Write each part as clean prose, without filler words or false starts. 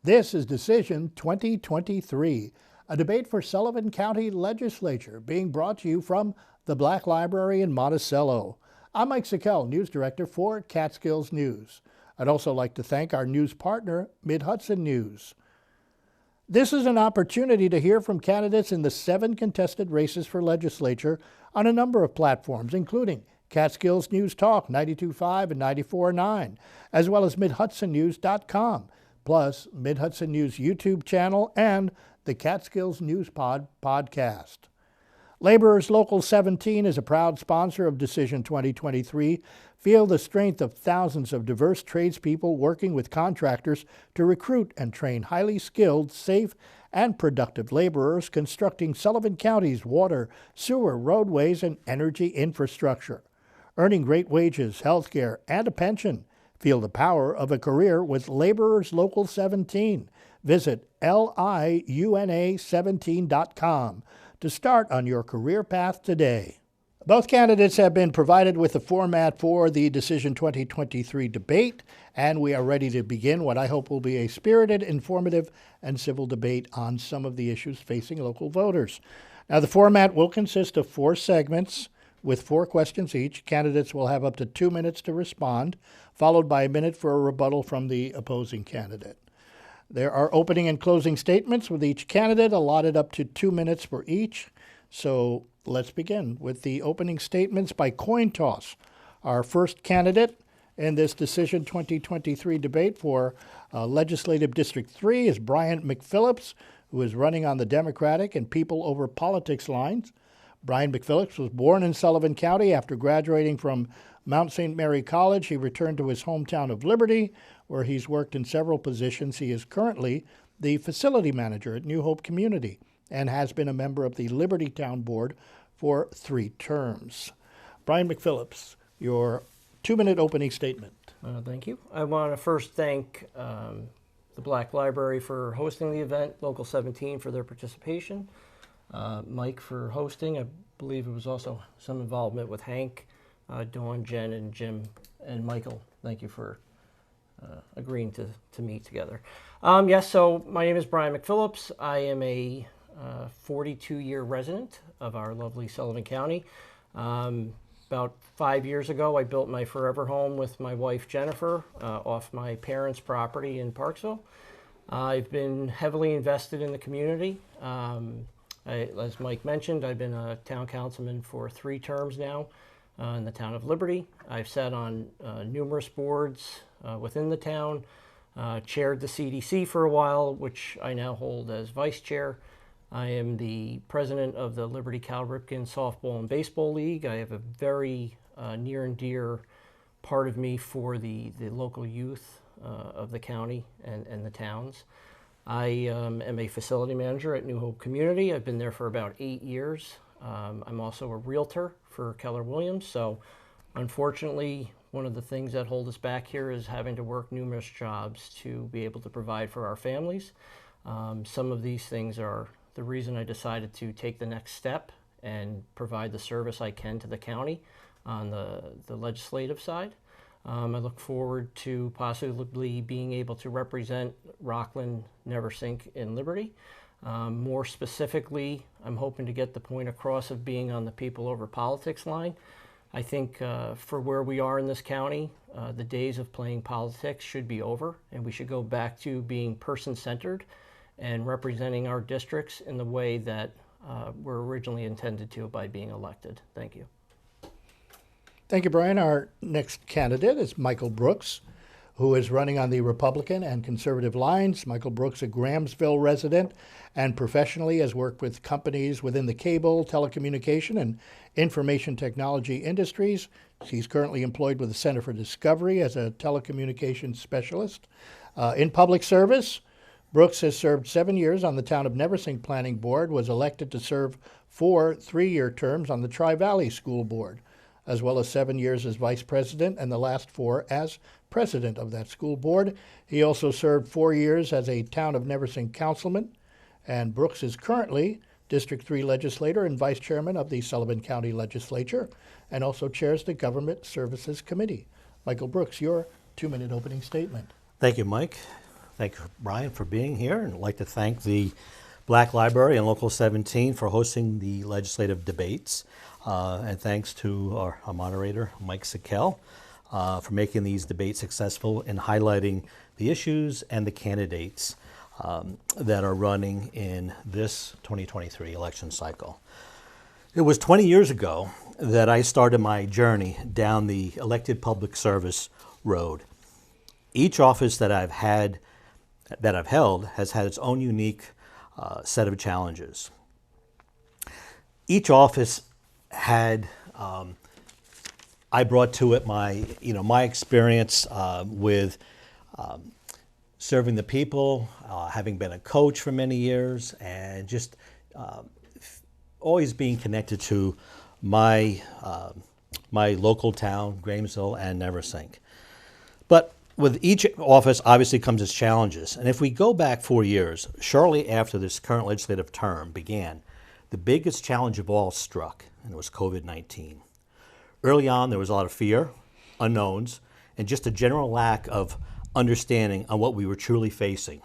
This is Decision 2023, a debate for Sullivan County Legislature being brought to you from the Black Library in Monticello. I'm Mike Sickell, News Director for Catskills News. I'd also like to thank our news partner, Mid-Hudson News. This is an opportunity to hear from candidates in the 7 contested races for legislature on a number of platforms, including Catskills News Talk 92.5 and 94.9, as well as MidHudsonNews.com, plus Mid-Hudson News YouTube channel and the Catskills News podcast. Laborers Local 17 is a proud sponsor of Decision 2023. Feel the strength of thousands of diverse tradespeople working with contractors to recruit and train highly skilled, safe, and productive laborers constructing Sullivan County's water, sewer, roadways, and energy infrastructure. Earning great wages, health care, and a pension. Feel the power of a career with Laborers Local 17. Visit liuna17.com to start on your career path today. Both candidates have been provided with the format for the Decision 2023 debate, and we are ready to begin what I hope will be a spirited, informative, and civil debate on some of the issues facing local voters. Now, the format will consist of 4 segments with 4 questions each. Candidates will have up to 2 minutes to respond, followed by a minute for a rebuttal from the opposing candidate. There are opening and closing statements with each candidate, allotted up to 2 minutes for each. So let's begin with the opening statements by coin toss. Our first candidate in this Decision 2023 debate for Legislative District 3 is Brian McPhillips, who is running on the Democratic and People Over Politics lines. Brian McPhillips was born in Sullivan County. After graduating from Mount St. Mary College, he returned to his hometown of Liberty, where he's worked in several positions. He is currently the facility manager at New Hope Community and has been a member of the Liberty Town Board for 3 terms. Brian McPhillips, your 2-minute opening statement. Thank you. I want to first thank the Black Library for hosting the event, Local 17 for their participation, Mike for hosting. I believe it was also some involvement with Hank, Dawn, Jen, and Jim, and Michael. Thank you for agreeing to meet together. Yes, so my name is Brian McPhillips. I am a 42-year resident of our lovely Sullivan County. About 5 years ago, I built my forever home with my wife, Jennifer, off my parents' property in Parksville. I've been heavily invested in the community. As Mike mentioned, I've been a town councilman for 3 terms now in the town of Liberty. I've sat on numerous boards within the town, chaired the CDC for a while, which I now hold as vice chair. I am the president of the Liberty Cal Ripken Softball and Baseball League. I have a very near and dear part of me for the local youth of the county and the towns. I am a facility manager at New Hope Community. I've been there for about 8 years. I'm also a realtor for Keller Williams. So unfortunately, one of the things that hold us back here is having to work numerous jobs to be able to provide for our families. Some of these things are the reason I decided to take the next step and provide the service I can to the county on the legislative side. I look forward to possibly being able to represent Rockland, Neverskink, and Liberty. More specifically, I'm hoping to get the point across of being on the People Over Politics line. I think for where we are in this county, the days of playing politics should be over, and we should go back to being person-centered and representing our districts in the way that were originally intended to by being elected. Thank you. Thank you, Brian. Our next candidate is Michael Brooks, who is running on the Republican and conservative lines. Michael Brooks, a Grahamsville resident, and professionally has worked with companies within the cable, telecommunication, and information technology industries. He's currently employed with the Center for Discovery as a telecommunications specialist. In public service, Brooks has served 7 years on the Town of Neversink Planning Board, was elected to serve 4 3-year terms on the Tri-Valley School Board, as well as 7 years as vice president and the last 4 as president of that school board. He also served 4 years as a Town of Neversink councilman, and Brooks is currently District 3 legislator and vice chairman of the Sullivan County Legislature, and also chairs the Government Services Committee. Michael Brooks, your 2-minute opening statement. Thank you, Mike. Thank you, Brian, for being here, and I'd like to thank the Black Library and Local 17 for hosting the legislative debates. And thanks to our moderator, Mike Sikel, for making these debates successful and highlighting the issues and the candidates that are running in this 2023 election cycle. It was 20 years ago that I started my journey down the elected public service road. Each office that I've held has had its own unique set of challenges. Each office had, I brought to it my experience with serving the people, having been a coach for many years, and just always being connected to my local town, Gramesville, and Neverskink. But with each office, obviously, comes its challenges. And if we go back 4 years, shortly after this current legislative term began, the biggest challenge of all struck, and it was COVID-19. Early on, there was a lot of fear, unknowns, and just a general lack of understanding on what we were truly facing.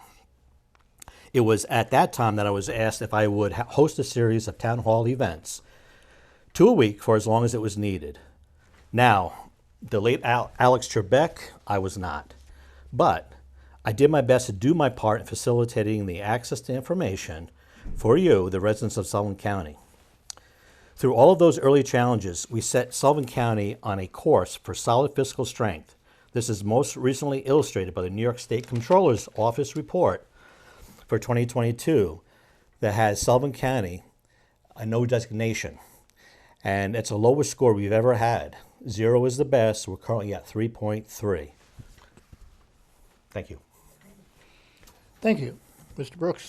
It was at that time that I was asked if I would host a series of town hall events, 2 a week for as long as it was needed. Now, the late Alex Trebek, I was not. But I did my best to do my part in facilitating the access to information for you, the residents of Sullivan County. Through all of those early challenges, we set Sullivan County on a course for solid fiscal strength. This is most recently illustrated by the New York State Comptroller's Office report for 2022 that has Sullivan County a no designation. And it's the lowest score we've ever had. 0 is the best. We're currently at 3.3. Thank you. Thank you. Mr. Brooks,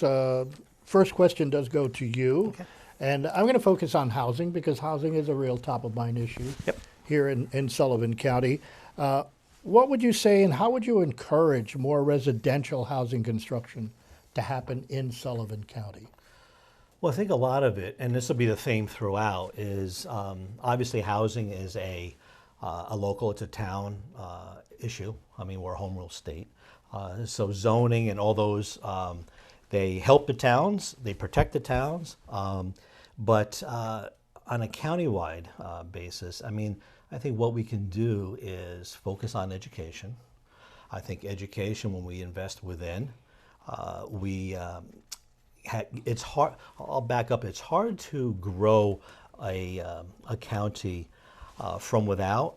first question does go to you. Okay. And I'm going to focus on housing because housing is a real top-of-mind issue here in Sullivan County. What would you say and how would you encourage more residential housing construction to happen in Sullivan County? Well, I think a lot of it, and this will be the theme throughout, is obviously housing is a local, it's a town issue. I mean, we're a home rule state. So zoning and all those, they help the towns, they protect the towns, but on a countywide basis, I mean, I think what we can do is focus on education. I think education, when we invest within, it's hard. I'll back up. It's hard to grow a county from without.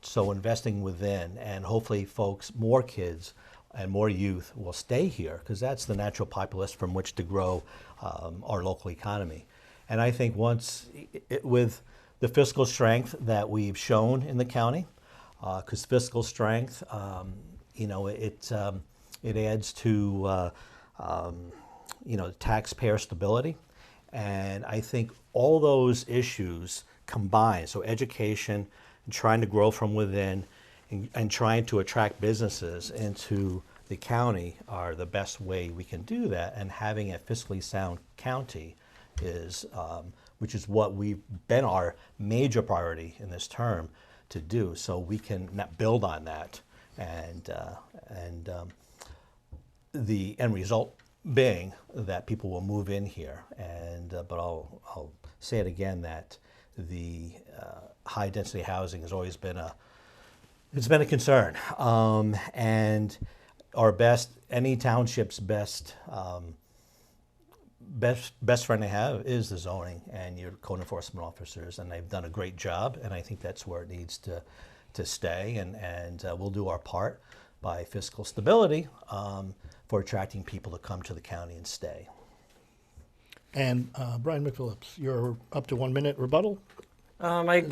So investing within, and hopefully, folks, more kids and more youth will stay here because that's the natural populace from which to grow our local economy. And I think with the fiscal strength that we've shown in the county, because fiscal strength, it adds to taxpayer stability. And I think all those issues combined, so education, and trying to grow from within, and trying to attract businesses into the county are the best way we can do that. And having a fiscally sound county is, which is what we've been our major priority in this term to do. So we can build on that, and the end result being that people will move in here. And but I'll say it again that the high density housing has always been a concern, and any township's best friend they have is the zoning and your code enforcement officers, and they've done a great job, and I think that's where it needs to stay, and we'll do our part by fiscal stability for attracting people to come to the county and stay. And Brian McPhillips, you're up to 1 minute rebuttal. I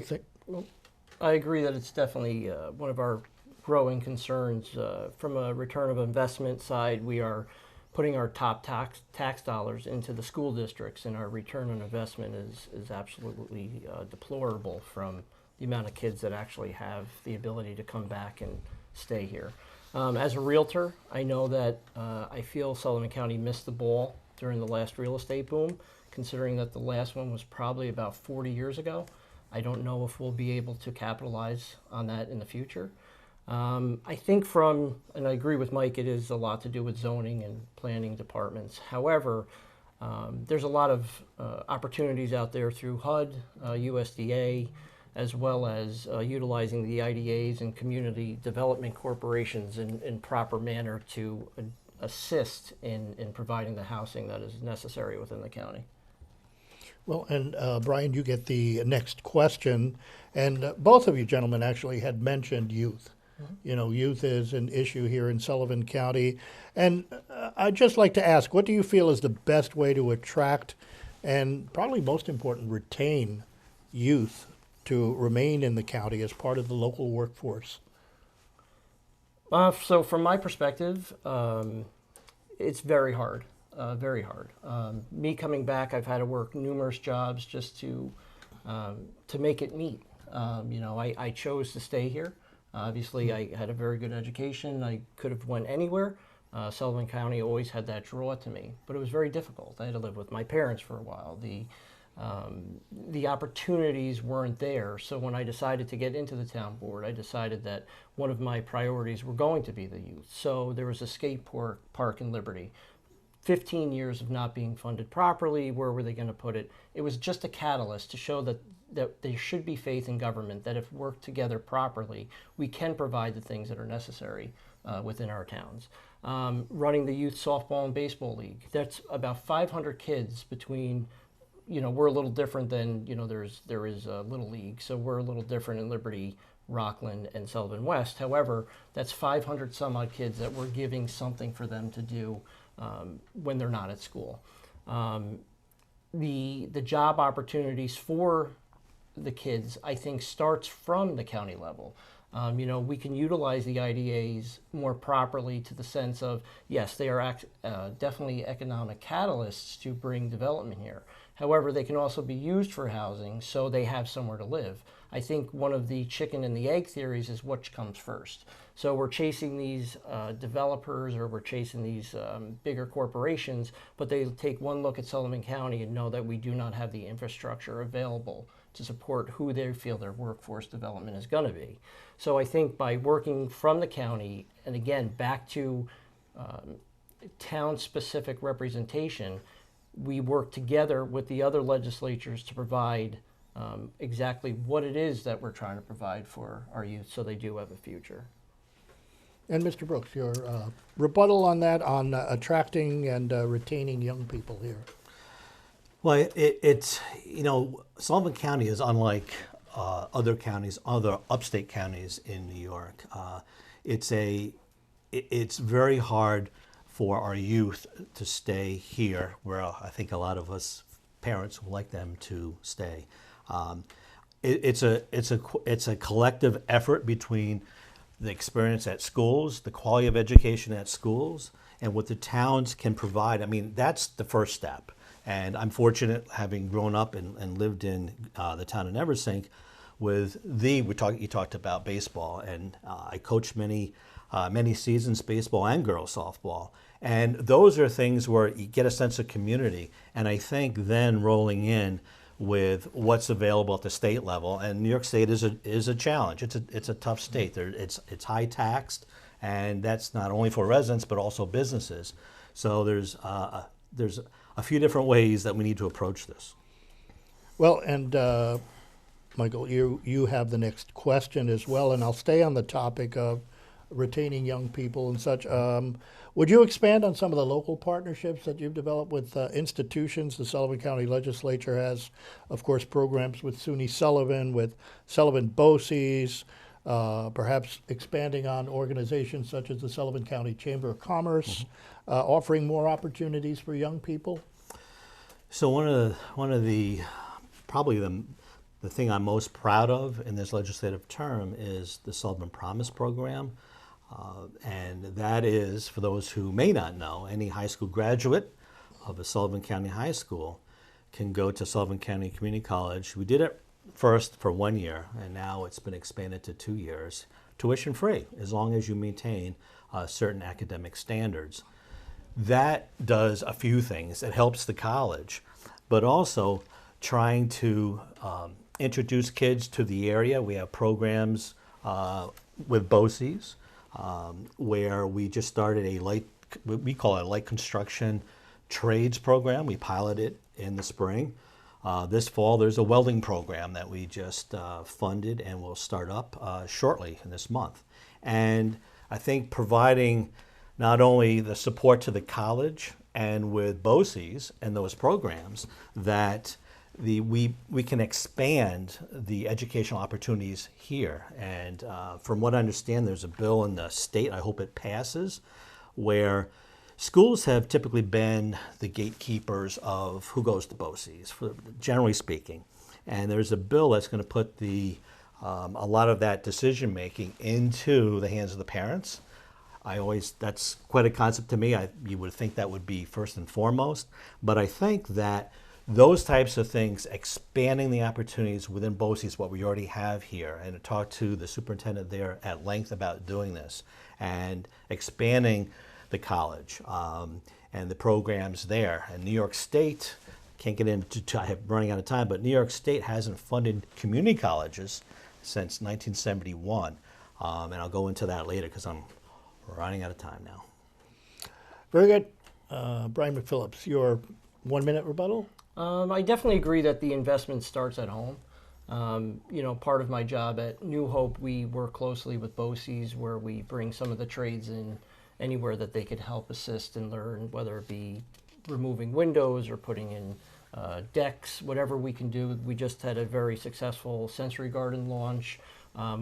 agree that it's definitely one of our growing concerns. From a return of investment side, we are putting our top tax dollars into the school districts, and our return on investment is absolutely deplorable from the amount of kids that actually have the ability to come back and stay here. As a realtor, I know that I feel Sullivan County missed the ball during the last real estate boom, considering that the last one was probably about 40 years ago. I don't know if we'll be able to capitalize on that in the future. I think and I agree with Mike, it is a lot to do with zoning and planning departments. However, there's a lot of opportunities out there through HUD, USDA, as well as utilizing the IDAs and community development corporations in proper manner to assist in providing the housing that is necessary within the county. Well, and Brian, you get the next question. And both of you gentlemen actually had mentioned youth. You know, youth is an issue here in Sullivan County. And I'd just like to ask, what do you feel is the best way to attract and probably most important, retain youth to remain in the county as part of the local workforce? So from my perspective, it's very hard, very hard. Me coming back, I've had to work numerous jobs just to make it meet. I chose to stay here. Obviously, I had a very good education. I could have went anywhere. Sullivan County always had that draw to me, but it was very difficult. I had to live with my parents for a while. The opportunities weren't there. So when I decided to get into the town board, I decided that one of my priorities were going to be the youth. So there was a skate park in Liberty. 15 years of not being funded properly. Where were they going to put it? It was just a catalyst to show that there should be faith in government, that if worked together properly, we can provide the things that are necessary within our towns. Running the youth softball and baseball league. That's about 500 kids between, we're a little different than, there is a Little League, so we're a little different in Liberty, Rockland, and Sullivan West. However, that's 500 some odd kids that we're giving something for them to do when they're not at school. The job opportunities for the kids, I think, starts from the county level. We can utilize the IDAs more properly to the sense of, yes, they are definitely economic catalysts to bring development here. However, they can also be used for housing so they have somewhere to live. I think one of the chicken and the egg theories is which comes first. So we're chasing these developers, or we're chasing these bigger corporations, but they take one look at Sullivan County and know that we do not have the infrastructure available to support who they feel their workforce development is going to be. So I think by working from the county, and again, back to town-specific representation, we work together with the other legislatures to provide exactly what it is that we're trying to provide for our youth so they do have a future. And Mr. Brooks, your rebuttal on that, on attracting and retaining young people here. Well, it's Sullivan County is unlike other counties, other upstate counties in New York. It's very hard for our youth to stay here, where I think a lot of us parents would like them to stay. It's a collective effort between the experience at schools, the quality of education at schools, and what the towns can provide. I mean, that's the first step. And I'm fortunate, having grown up and lived in the town of Neverskink, you talked about baseball, and I coached many seasons, baseball and girls softball. And those are things where you get a sense of community. And I think then rolling in with what's available at the state level, and New York State is a challenge. It's a tough state. It's high taxed, and that's not only for residents but also businesses. So there's a few different ways that we need to approach this. Well, and Michael, you have the next question as well, and I'll stay on the topic of retaining young people and such. Would you expand on some of the local partnerships that you've developed with institutions? The Sullivan County Legislature has, of course, programs with SUNY Sullivan, with Sullivan BOCES, perhaps expanding on organizations such as the Sullivan County Chamber of Commerce, offering more opportunities for young people. So one of the probably the thing I'm most proud of in this legislative term is the Sullivan Promise program. And that is, for those who may not know, any high school graduate of a Sullivan County high school can go to Sullivan County Community College. We did it first for 1 year, and now it's been expanded to 2 years, tuition free, as long as you maintain certain academic standards. That does a few things. It helps the college, but also trying to introduce kids to the area. We have programs with BOCES, where we just started we call it a light construction trades program. We piloted in the spring. This fall, there's a welding program that we just funded and will start up shortly in this month. And I think providing not only the support to the college and with BOCES and those programs, that we can expand the educational opportunities here. And from what I understand, there's a bill in the state, I hope it passes, where schools have typically been the gatekeepers of who goes to BOCES, generally speaking. And there's a bill that's going to put a lot of that decision making into the hands of the parents. That's quite a concept to me. You would think that would be first and foremost. But I think that those types of things, expanding the opportunities within BOCES, what we already have here, and to talk to the superintendent there at length about doing this, and expanding the college and the programs there. And New York State, can't get into, I'm running out of time, but New York State hasn't funded community colleges since 1971. And I'll go into that later because I'm running out of time now. Very good. Brian McPhillips, your 1 minute rebuttal? I definitely agree that the investment starts at home. Part of my job at New Hope, we work closely with BOCES where we bring some of the trades in anywhere that they could help assist and learn, whether it be removing windows or putting in decks, whatever we can do. We just had a very successful sensory garden launch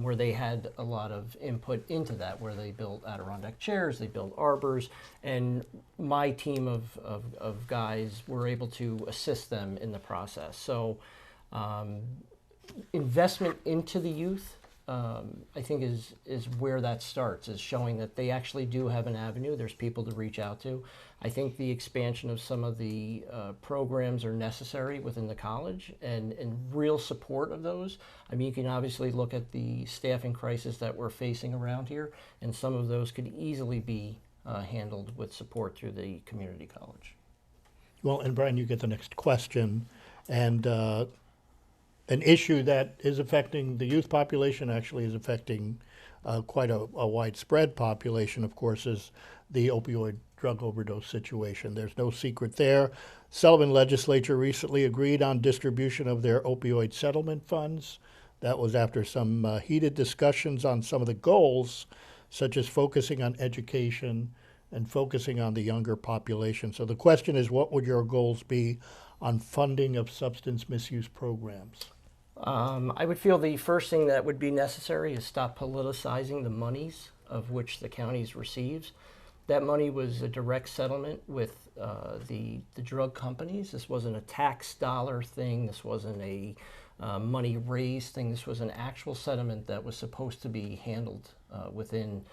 where they had a lot of input into that, where they built Adirondack chairs, they built arbors, and my team of guys were able to assist them in the process. So investment into the youth, I think is where that starts, is showing that they actually do have an avenue. There's people to reach out to. I think the expansion of some of the programs are necessary within the college and real support of those. I mean, you can obviously look at the staffing crisis that we're facing around here, and some of those could easily be handled with support through the community college. Well, and Brian, you get the next question. And an issue that is affecting the youth population, actually is affecting quite a widespread population, of course, is the opioid drug overdose situation. There's no secret there. Sullivan legislature recently agreed on distribution of their opioid settlement funds. That was after some heated discussions on some of the goals, such as focusing on education and focusing on the younger population. So the question is, what would your goals be on funding of substance misuse programs? I would feel the first thing that would be necessary is stop politicizing the monies of which the counties receives. That money was a direct settlement with the drug companies. This wasn't a tax dollar thing. This wasn't a money raised thing. This was an actual settlement that was supposed to be handled within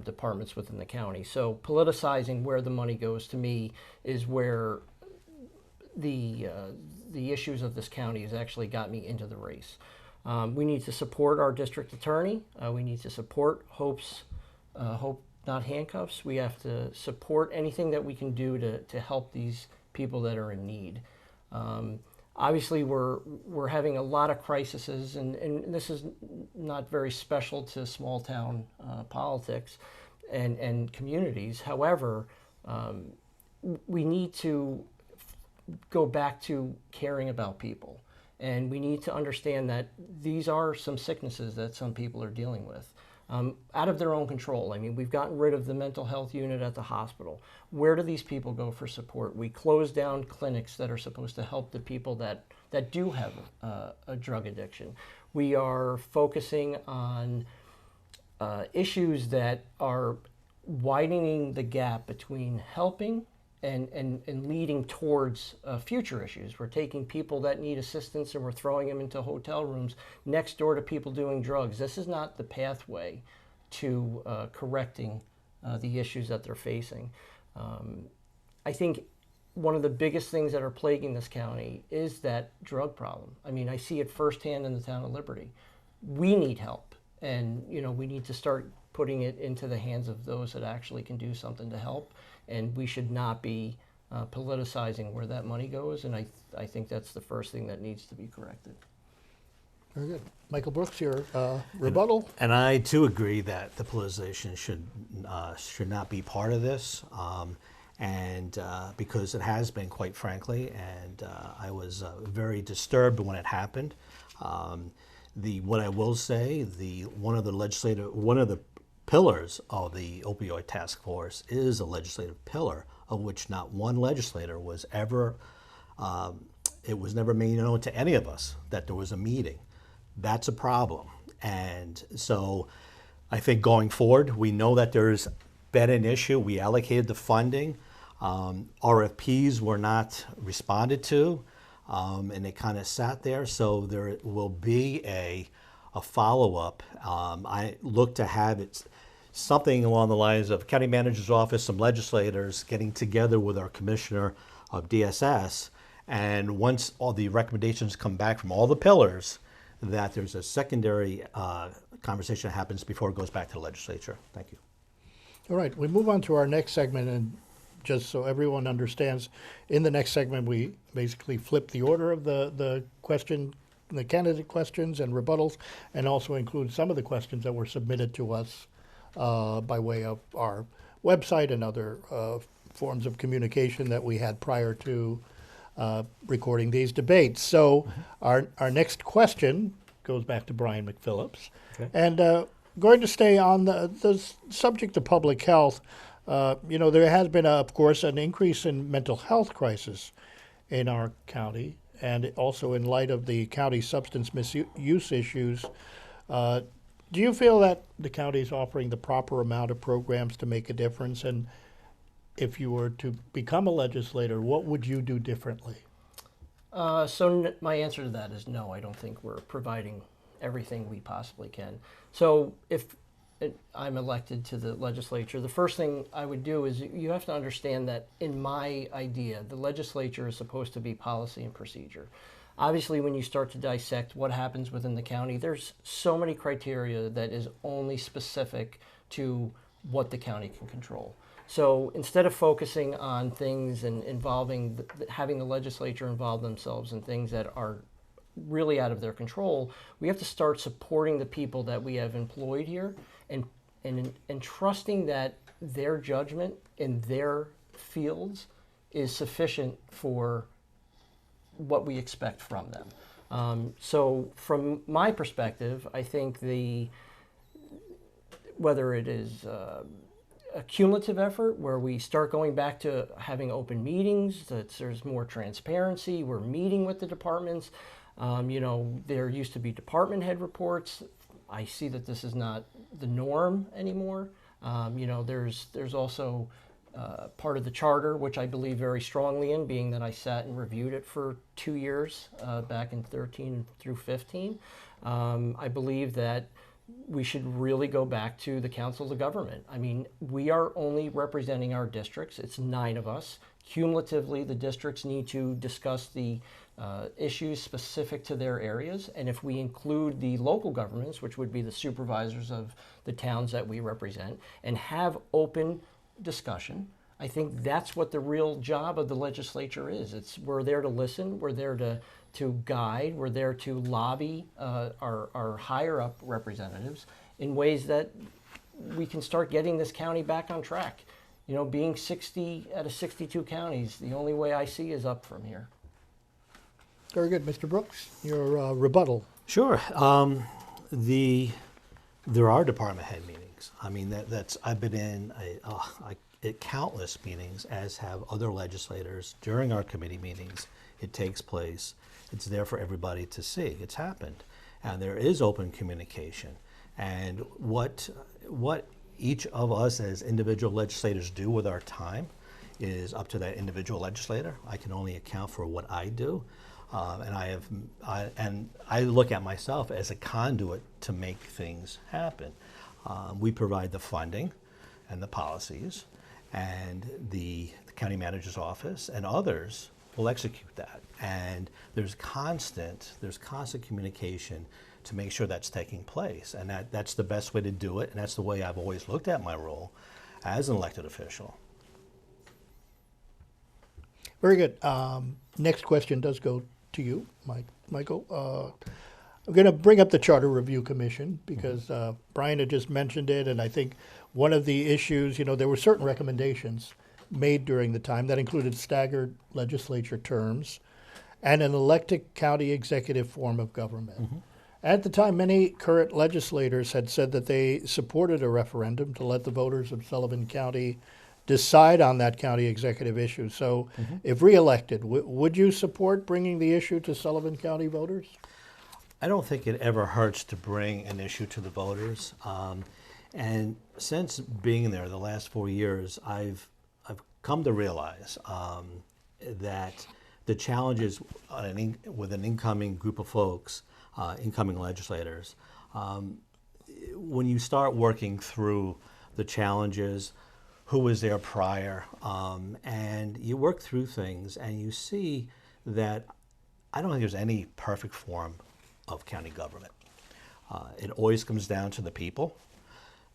departments within the county. So politicizing where the money goes, to me, is where the issues of this county has actually got me into the race. We need to support our district attorney. We need to support Hope's Hope Not Handcuffs. We have to support anything that we can do to help these people that are in need. Obviously, we're having a lot of crises, and this is not very special to small town politics and communities. However, we need to go back to caring about people, and we need to understand that these are some sicknesses that some people are dealing with out of their own control. I mean, we've gotten rid of the mental health unit at the hospital. Where do these people go for support? We closed down clinics that are supposed to help the people that do have a drug addiction. We are focusing on issues that are widening the gap between helping and leading towards future issues. We're taking people that need assistance and we're throwing them into hotel rooms next door to people doing drugs. This is not the pathway to correcting the issues that they're facing. I think one of the biggest things that are plaguing this county is that drug problem. I mean, I see it firsthand in the town of Liberty. We need help, and we need to start putting it into the hands of those that actually can do something to help. And we should not be politicizing where that money goes, and I think that's the first thing that needs to be corrected. Very good. Michael Brooks, your rebuttal. And I too agree that the politicization should not be part of this, and because it has been, quite frankly, and I was very disturbed when it happened. What I will say, one of the pillars of the opioid task force is a legislative pillar of which not one legislator was ever. It was never made known to any of us that there was a meeting. That's a problem. And so I think going forward, we know that there's been an issue. We allocated the funding. RFPs were not responded to, and they kind of sat there. So there will be a follow-up. I look to have it something along the lines of county manager's office, some legislators getting together with our commissioner of DSS, and once all the recommendations come back from all the pillars, that there's a secondary conversation that happens before it goes back to the legislature. Thank you. All right, we move on to our next segment, and just so everyone understands, in the next segment we basically flip the order of the candidate questions and rebuttals, and also include some of the questions that were submitted to us by way of our website and other forms of communication that we had prior to recording these debates. So our next question goes back to Brian McPhillips. Okay. And going to stay on the subject of public health, there has been, of course, an increase in mental health crisis in our county, and also in light of the county substance misuse issues. Do you feel that the county is offering the proper amount of programs to make a difference? And if you were to become a legislator, what would you do differently? My answer to that is no. I don't think we're providing everything we possibly can. So if I'm elected to the legislature, the first thing I would do is you have to understand that in my idea, the legislature is supposed to be policy and procedure. Obviously, when you start to dissect what happens within the county, there's so many criteria that is only specific to what the county can control. So instead of focusing on things and having the legislature involve themselves in things that are really out of their control, we have to start supporting the people that we have employed here and trusting that their judgment in their fields is sufficient for what we expect from them. So from my perspective, I think whether it is a cumulative effort where we start going back to having open meetings, that there's more transparency, we're meeting with the departments. There used to be department head reports. I see that this is not the norm anymore. There's also part of the charter, which I believe very strongly in, being that I sat and reviewed it for 2 years back in 13 through 15. I believe that we should really go back to the councils of government. I mean, we are only representing our districts. It's 9 of us. Cumulatively, the districts need to discuss the issues specific to their areas. And if we include the local governments, which would be the supervisors of the towns that we represent, and have open discussion, I think that's what the real job of the legislature is. We're there to listen, we're there to guide, we're there to lobby our higher up representatives in ways that we can start getting this county back on track. Being 60 out of 62 counties, the only way I see is up from here. Very good. Mr. Brooks, your rebuttal. Sure. There are department head meetings. I mean, I've been in countless meetings, as have other legislators. During our committee meetings, it takes place. It's there for everybody to see. It's happened. And there is open communication. And what each of us as individual legislators do with our time is up to that individual legislator. I can only account for what I do. And I look at myself as a conduit to make things happen. We provide the funding and the policies, and the county manager's office and others will execute that. And there's constant communication to make sure that's taking place. And that's the best way to do it, and that's the way I've always looked at my role as an elected official. Very good. Next question does go to you, Michael. I'm going to bring up the Charter Review Commission because Brian had just mentioned it, and I think one of the issues, there were certain recommendations made during the time that included staggered legislature terms and an elected county executive form of government. At the time, many current legislators had said that they supported a referendum to let the voters of Sullivan County decide on that county executive issue. So if reelected, would you support bringing the issue to Sullivan County voters? I don't think it ever hurts to bring an issue to the voters. And since being there the last 4 years, I've come to realize that the challenges with an incoming group of folks, incoming legislators, when you start working through the challenges, who was there prior, and you work through things and you see that I don't think there's any perfect form of county government. It always comes down to the people.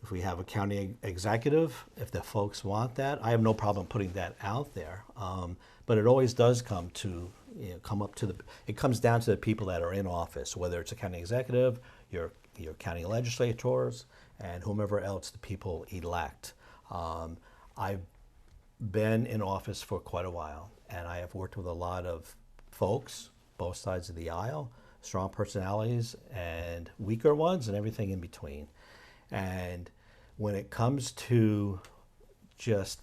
If we have a county executive, if the folks want that, I have no problem putting that out there. But it always does come it comes down to the people that are in office, whether it's a county executive, your county legislators, and whomever else the people elect. I've been in office for quite a while, and I have worked with a lot of folks, both sides of the aisle, strong personalities and weaker ones, and everything in between. And when it comes to just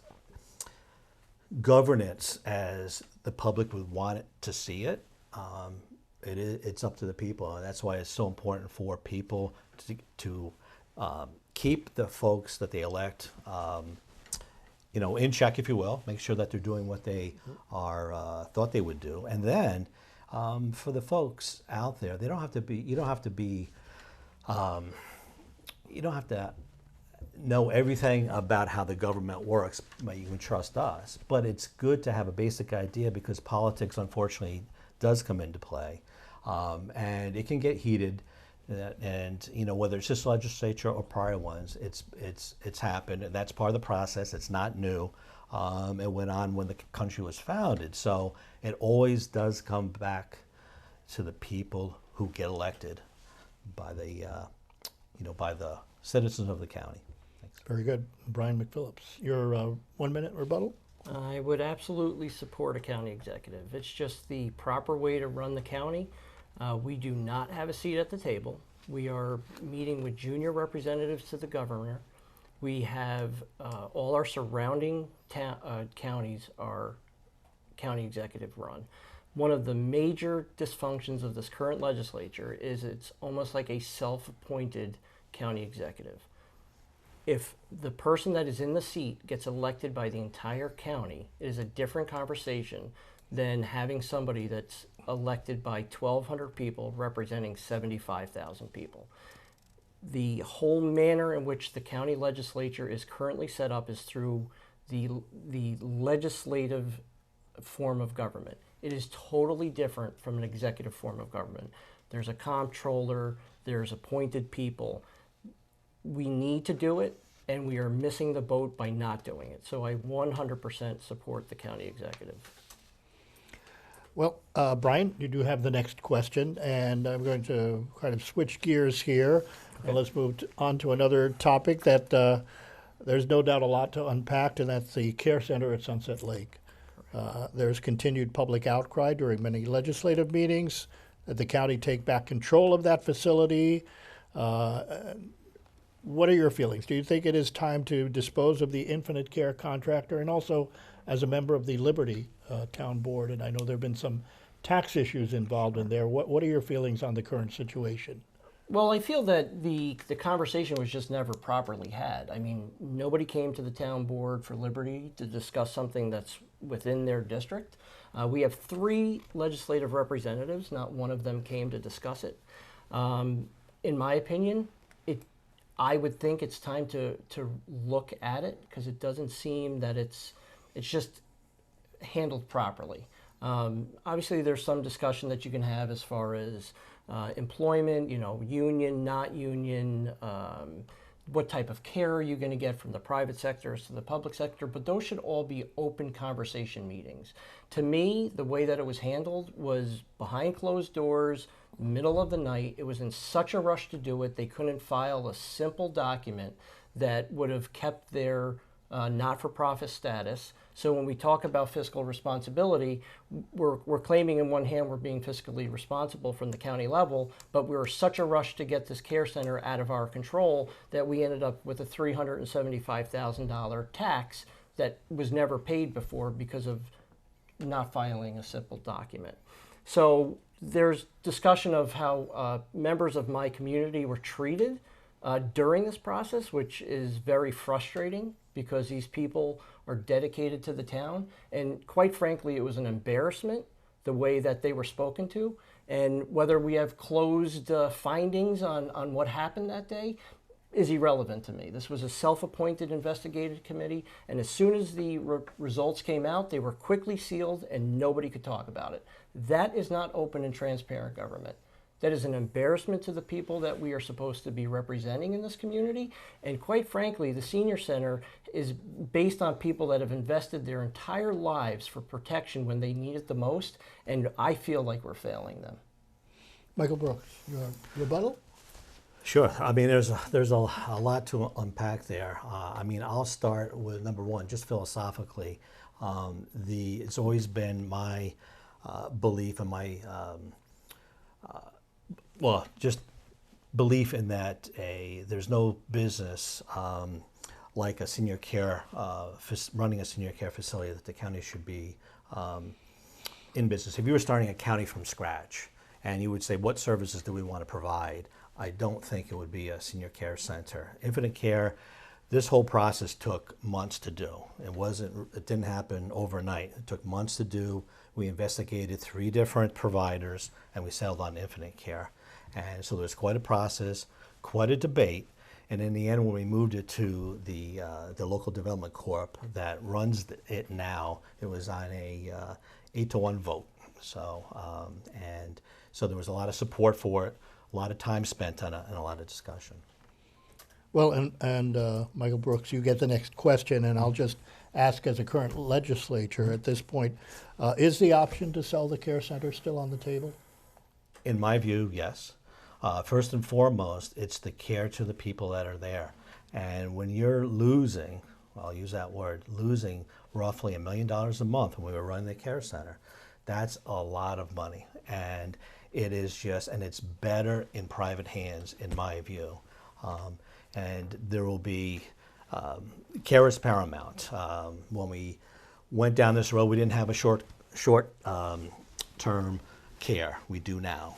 governance as the public would want it to see it, it's up to the people. And that's why it's so important for people to keep the folks that they elect in check, if you will, make sure that they're doing what they are thought they would do. And then for the folks out there, you don't have to know everything about how the government works, but you can trust us. But it's good to have a basic idea because politics, unfortunately, does come into play. And it can get heated. And whether it's this legislature or prior ones, it's happened, and that's part of the process. It's not new. It went on when the country was founded, so it always does come back to the people who get elected by the by the citizens of the county. Thanks. Very good, Brian McPhillips. Your 1 minute rebuttal. I would absolutely support a county executive. It's just the proper way to run the county. We do not have a seat at the table. We are meeting with junior representatives to the governor. We have all our surrounding counties are county executive run. One of the major dysfunctions of this current legislature is it's almost like a self-appointed county executive. If the person that is in the seat gets elected by the entire county, it is a different conversation than having somebody that's elected by 1,200 people representing 75,000 people. The whole manner in which the county legislature is currently set up is through the legislative form of government. It is totally different from an executive form of government. There's a comptroller, there's appointed people. We need to do it, and we are missing the boat by not doing it. So I 100% support the county executive. Well, Brian, you do have the next question, and I'm going to kind of switch gears here. Okay. And let's move on to another topic that there's no doubt a lot to unpack, and that's the care center at Sunset Lake. There's continued public outcry during many legislative meetings that the county take back control of that facility. What are your feelings? Do you think it is time to dispose of the Infinite Care contractor? And also, as a member of the Liberty Town Board, and I know there have been some tax issues involved in there, what are your feelings on the current situation? Well, I feel that the conversation was just never properly had. I mean, nobody came to the town board for Liberty to discuss something that's within their district. We have 3 legislative representatives. Not one of them came to discuss it. In my opinion, I would think it's time to look at it because it doesn't seem that it's just handled properly. Obviously, there's some discussion that you can have as far as employment, union, not union, what type of care are you going to get from the private sector to the public sector, but those should all be open conversation meetings. To me, the way that it was handled was behind closed doors. middle of the night. It was in such a rush to do it, they couldn't file a simple document that would have kept their not-for-profit status. So when we talk about fiscal responsibility, we're claiming in one hand we're being fiscally responsible from the county level, but we were such a rush to get this care center out of our control that we ended up with a $375,000 tax that was never paid before because of not filing a simple document. So there's discussion of how members of my community were treated during this process, which is very frustrating because these people are dedicated to the town. And quite frankly, it was an embarrassment the way that they were spoken to. And whether we have closed findings on what happened that day is irrelevant to me. This was a self-appointed investigative committee, and as soon as the results came out, they were quickly sealed and nobody could talk about it. That is not open and transparent government. That is an embarrassment to the people that we are supposed to be representing in this community. And quite frankly, the senior center is based on people that have invested their entire lives for protection when they need it the most, and I feel like we're failing them. Michael Brooks, your rebuttal? Sure. I mean, there's a lot to unpack there. I mean, I'll start with number one, just philosophically. It's always been my belief and my just belief in that there's no business like a senior care running a senior care facility that the county should be in business. If you were starting a county from scratch and you would say, what services do we want to provide? I don't think it would be a senior care center. Infinite care, this whole process took months to do. It didn't happen overnight. It took months to do. We investigated 3 different providers and we settled on Infinite Care. And so there's quite a process, quite a debate. And in the end, when we moved it to the local development corp that runs it now, it was on a 8-to-1 vote. So so there was a lot of support for it, a lot of time spent on it, and a lot of discussion. Well, and Michael Brooks, you get the next question, and I'll just ask as a current legislature at this point, is the option to sell the care center still on the table? In my view, yes. First and foremost, it's the care to the people that are there. And when you're losing, I'll use that word, losing roughly $1 million a month when we were running the care center, that's a lot of money. And it is and it's better in private hands, in my view. And there will be, care is paramount. When we went down this road, we didn't have a short-term care. We do now.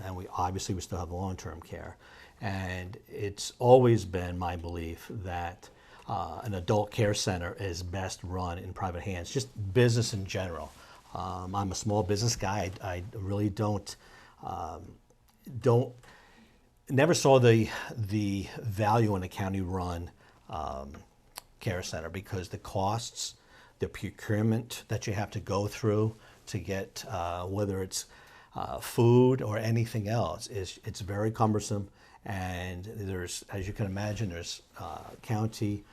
And we still have the long-term care. And it's always been my belief that an adult care center is best run in private hands, just business in general. I'm a small business guy. I really never saw the value in a county-run care center because the costs, the procurement that you have to go through to get whether it's food or anything else, it's very cumbersome. And there's, as you can imagine, there's county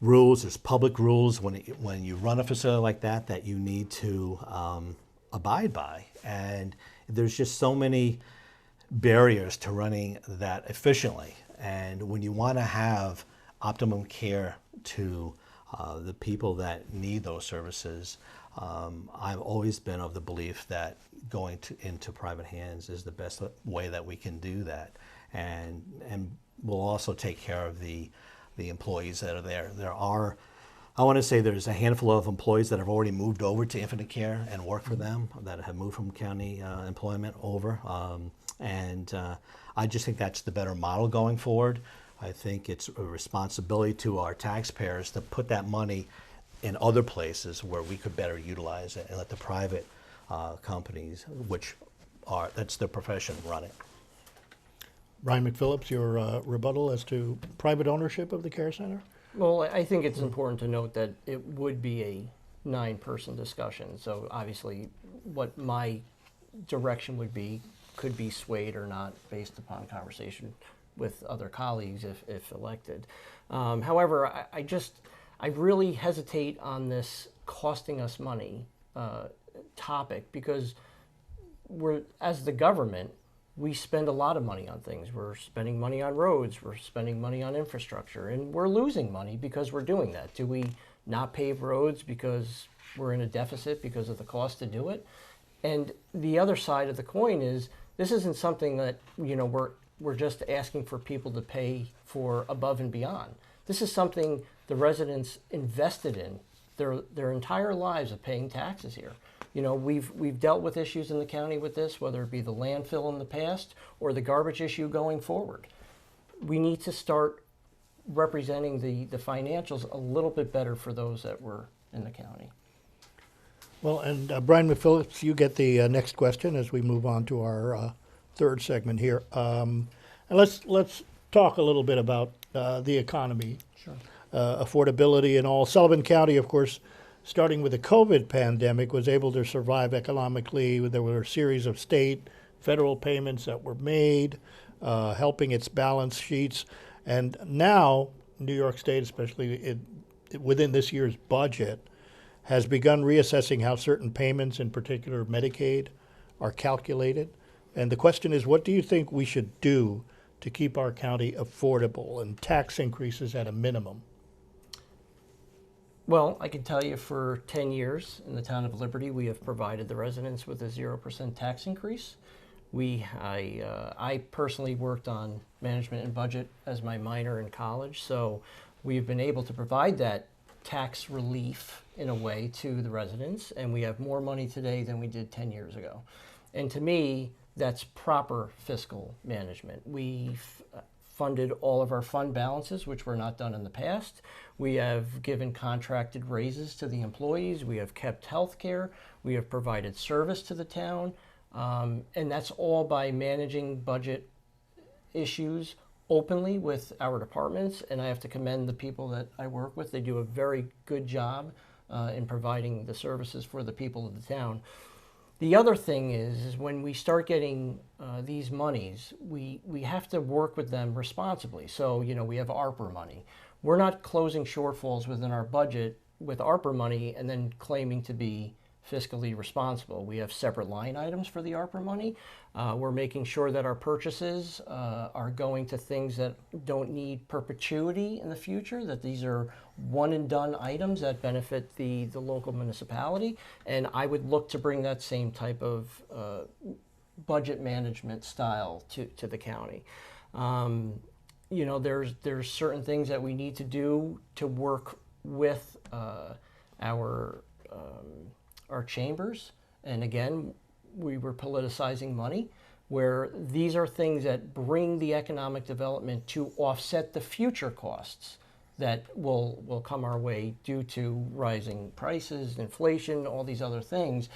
rules, there's public rules when you run a facility like that you need to abide by. And there's just so many barriers to running that efficiently. And when you want to have optimum care to the people that need those services, I've always been of the belief that going into private hands is the best way that we can do that. And we'll also take care of the employees that are there. I want to say there's a handful of employees that have already moved over to Infinite Care and work for them, that have moved from county employment over. I just think that's the better model going forward. I think it's a responsibility to our taxpayers to put that money in other places where we could better utilize it and let the private companies, that's their profession, run it. Ryan McPhillips, your rebuttal as to private ownership of the care center? Well, I think it's important to note that it would be a 9-person discussion. So obviously what my direction would be could be swayed or not based upon conversation with other colleagues if elected. However, I really hesitate on this costing us money topic because we're as the government, we spend a lot of money on things. We're spending money on roads, we're spending money on infrastructure, and we're losing money because we're doing that. Do we not pave roads because we're in a deficit because of the cost to do it? And the other side of the coin is this isn't something that, you know, we're just asking for people to pay for above and beyond. This is something the residents invested in their entire lives of paying taxes here. You know, we've dealt with issues in the county with this, whether it be the landfill in the past or the garbage issue going forward. We need to start representing the financials a little bit better for those that were in the county. Well, and Brian McPhillips, you get the next question as we move on to our third segment here. And let's talk a little bit about the economy, Sure. Affordability, and all. Sullivan County, of course, starting with the COVID pandemic, was able to survive economically. There were a series of state, federal payments that were made, helping its balance sheets. And now, New York State, especially within this year's budget, has begun reassessing how certain payments, in particular Medicaid, are calculated. And the question is, what do you think we should do to keep our county affordable and tax increases at a minimum? Well, I can tell you for 10 years in the town of Liberty, we have provided the residents with a 0% tax increase. I personally worked on management and budget as my minor in college, so we've been able to provide that tax relief in a way to the residents, and we have more money today than we did 10 years ago. And to me, that's proper fiscal management. We've funded all of our fund balances, which were not done in the past. We have given contracted raises to the employees. We have kept health care. We have provided service to the town. And that's all by managing budget issues openly with our departments. And I have to commend the people that I work with. They do a very good job in providing the services for the people of the town. The other thing is when we start getting these monies, we have to work with them responsibly. So, you know, we have ARPA money. We're not closing shortfalls within our budget with ARPA money and then claiming to be fiscally responsible. We have separate line items for the ARPA money. We're making sure that our purchases are going to things that don't need perpetuity in the future, that these are one and done items that benefit the local municipality. And I would look to bring that same type of budget management style to the county. You know, there's certain things that we need to do to work with our chambers. And again, we were politicizing money, where these are things that bring the economic development to offset the future costs that will come our way due to rising prices, inflation, all these other things.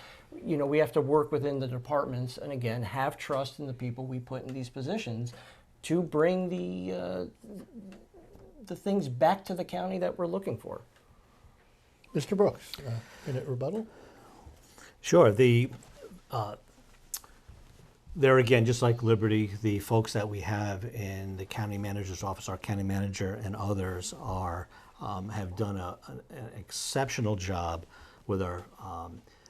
You know, we have to work within the departments and again, have trust in the people we put in these positions to bring the things back to the county that we're looking for. Mr. Brooks, minute rebuttal? Sure. There again, just like Liberty, the folks that we have in the county manager's office, our county manager and others have done an exceptional job with our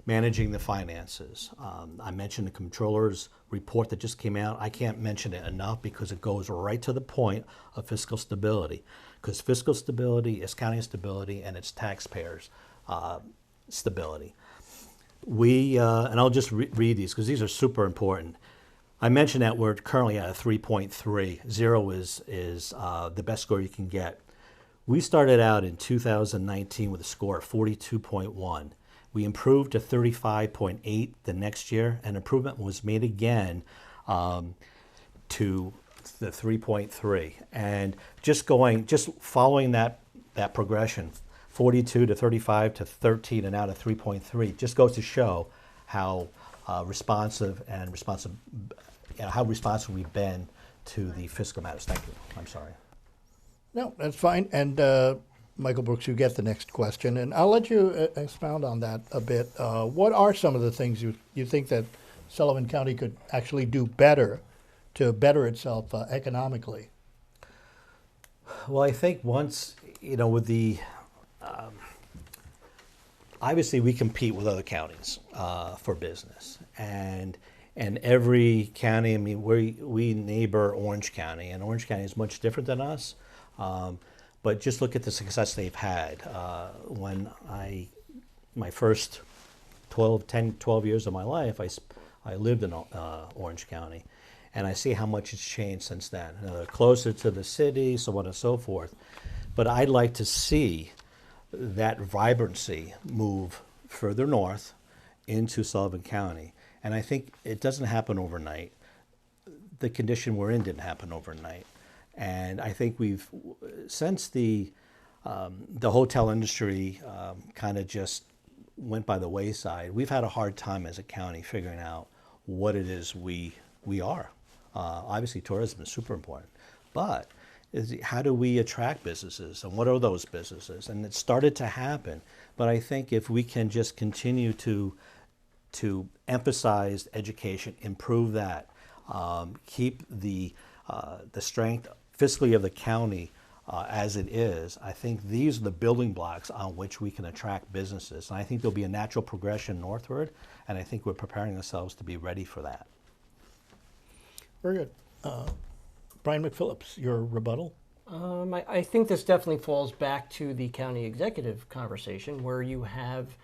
managing the finances. I mentioned the controller's report that just came out. I can't mention it enough because it goes right to the point of fiscal stability. Because fiscal stability is county stability and it's taxpayers' stability. And I'll just read these because these are super important. I mentioned that we're currently at a 3.3. 0 is the best score you can get. We started out in 2019 with a score of 42.1. We improved to 35.8 the next year, and improvement was made again to the 3.3. And just following that progression, 42 to 35 to 13 and now to 3.3, just goes to show how responsive we've been to the fiscal matters. Thank you. I'm sorry. No, that's fine. And Michael Brooks, you get the next question, and I'll let you expound on that a bit. What are some of the things you think that Sullivan County could actually do better to better itself economically? Well, I think once, with the, obviously we compete with other counties for business. And And every county, I mean, we neighbor Orange County, and Orange County is much different than us. But just look at the success they've had. When my first 12 years of my life, I lived in Orange County, and I see how much it's changed since then. They're closer to the city, so on and so forth. But I'd like to see that vibrancy move further north into Sullivan County. And I think it doesn't happen overnight. The condition we're in didn't happen overnight. And I think since the hotel industry kind of just went by the wayside, we've had a hard time as a county figuring out what it is we are. Obviously, tourism is super important, but how do we attract businesses, and what are those businesses? And it started to happen, but I think if we can just continue to emphasize education, improve that, keep the strength fiscally of the county as it is, I think these are the building blocks on which we can attract businesses. And I think there'll be a natural progression northward, and I think we're preparing ourselves to be ready for that. Very good. Brian McPhillips, your rebuttal? I think this definitely falls back to the county executive conversation, where you have